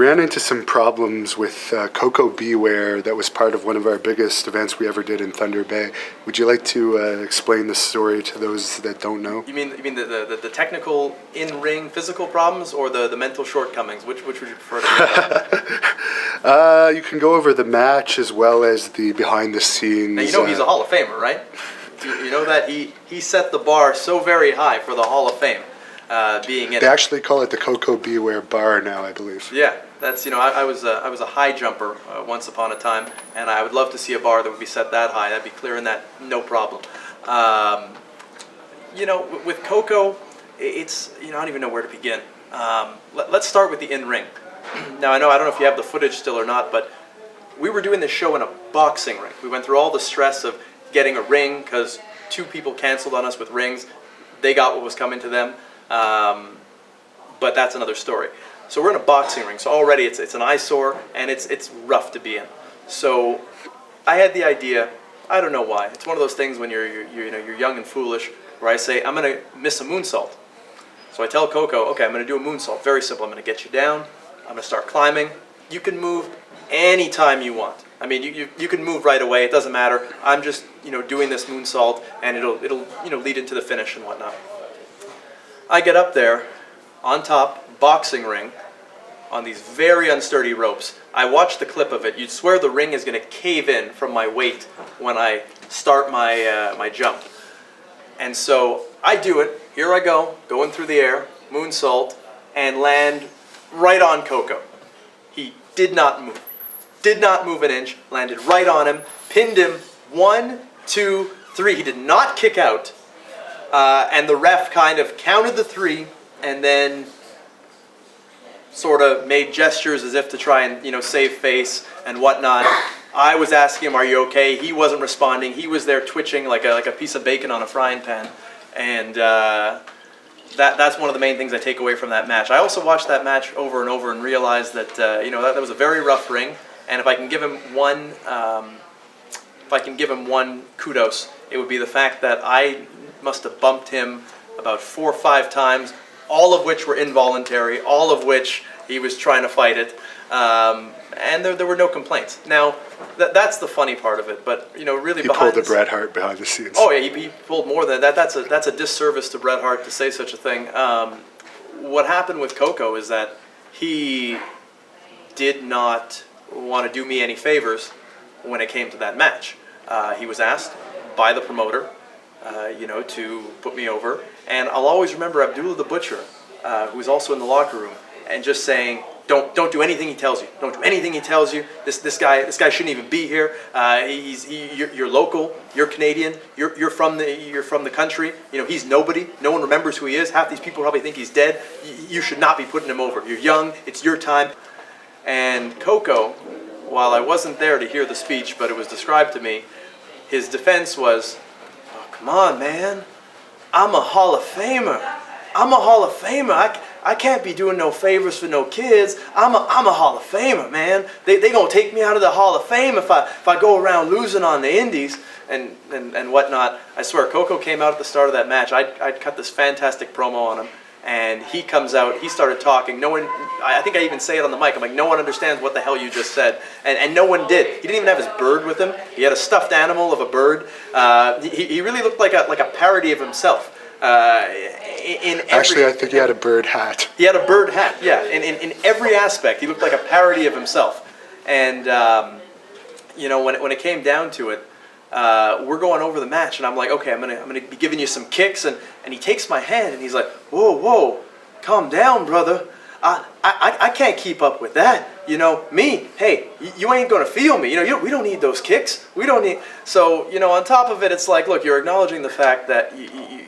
ran into some problems with Koko B Ware that was part of one of our biggest events we ever did in Thunder Bay. Would you like to explain the story to those that don't know? You mean the technical in-ring physical problems or the mental shortcomings? Which would you prefer to You can go over the match as well as the behind the scenes. Now, you know he's a Hall of Famer, right? You know that he set the bar so very high for the Hall of Fame. Being in They actually call it the Koko B Ware bar now, I believe. Yeah, that's, I was a high jumper once upon a time, and I would love to see a bar that would be set that high. I'd be clearing that, no problem. With Koko, it's, I don't even know where to begin. Let's start with the in-ring. Now, I don't know if you have the footage still or not, but we were doing this show in a boxing ring. We went through all the stress of getting a ring because 2 people canceled on us with rings. They got what was coming to them. But that's another story. So we're in a boxing ring, so already it's an eyesore, and it's rough to be in. So I had the idea, I don't know why. It's one of those things when you're young and foolish, where I say I'm gonna miss a moonsault. So I tell Koko, okay, I'm gonna do a moonsault. Very simple. I'm gonna get you down. I'm gonna start climbing. You can move anytime you want. I mean, you can move right away. It doesn't matter. I'm just doing this moonsault, and it'll lead into the finish and whatnot. I get up there, on top, boxing ring, on these very unsturdy ropes. I watch the clip of it. You'd swear the ring is going to cave in from my weight when I start my jump. And so I do it. Here I go, going through the air, moonsault, and land right on Koko. He did not move. Did not move an inch. Landed right on him. Pinned him. 1, 2, 3. He did not kick out. And the ref kind of counted the 3 and then sort of made gestures as if to try and save face and whatnot. I was asking him, "Are you okay?" He wasn't responding. He was there twitching like a piece of bacon on a frying pan. And that's one of the main things I take away from that match. I also watched that match over and over and realized that that was a very rough ring. And if I can give him one kudos, it would be the fact that I must have bumped him about 4 or 5 times, all of which were involuntary, all of which he was trying to fight it, and there were no complaints. Now, that's the funny part of it, but really he pulled the Bret Hart behind the scenes. Oh yeah, he pulled more than that. That's a disservice to Bret Hart to say such a thing. What happened with Koko is that he did not want to do me any favors when it came to that match. He was asked by the promoter to put me over. And I'll always remember Abdullah the Butcher, who was also in the locker room, and just saying, don't do anything he tells you. Don't do anything he tells you. This guy shouldn't even be here. You're local. You're Canadian. You're from the country. He's nobody. No one remembers who he is. Half these people probably think he's dead. You should not be putting him over. You're young. It's your time. And Koko, while I wasn't there to hear the speech, but it was described to me, his defense was, "Come on, man. I'm a Hall of Famer. I'm a Hall of Famer. I can't be doing no favors for no kids. I'm a Hall of Famer, man. They gonna take me out of the Hall of Fame if I go around losing on the indies and whatnot." I swear, Koko came out at the start of that match. I'd cut this fantastic promo on him, and he comes out. He started talking. No one. I think I even say it on the mic. I'm like, no one understands what the hell you just said, and no one did. He didn't even have his bird with him. He had a stuffed animal of a bird. He really looked like a parody of himself. Actually, I think he had a bird hat. He had a bird hat, yeah. In every aspect, he looked like a parody of himself. And when it came down to it, we're going over the match, and I'm like, okay, I'm gonna be giving you some kicks, and he takes my hand, and he's like, whoa, calm down, brother. I can't keep up with that. Me, hey, you ain't gonna feel me. We don't need those kicks. We don't need. So, on top of it, it's like, look, you're acknowledging the fact that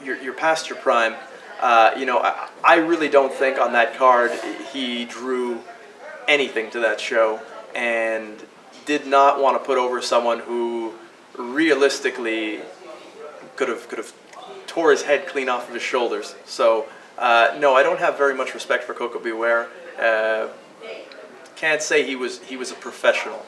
you're past your prime. I really don't think on that card he drew anything to that show, and did not want to put over someone who realistically could have tore his head clean off of his shoulders. So. No, I don't have very much respect for Koko B Ware. Can't say he was a professional.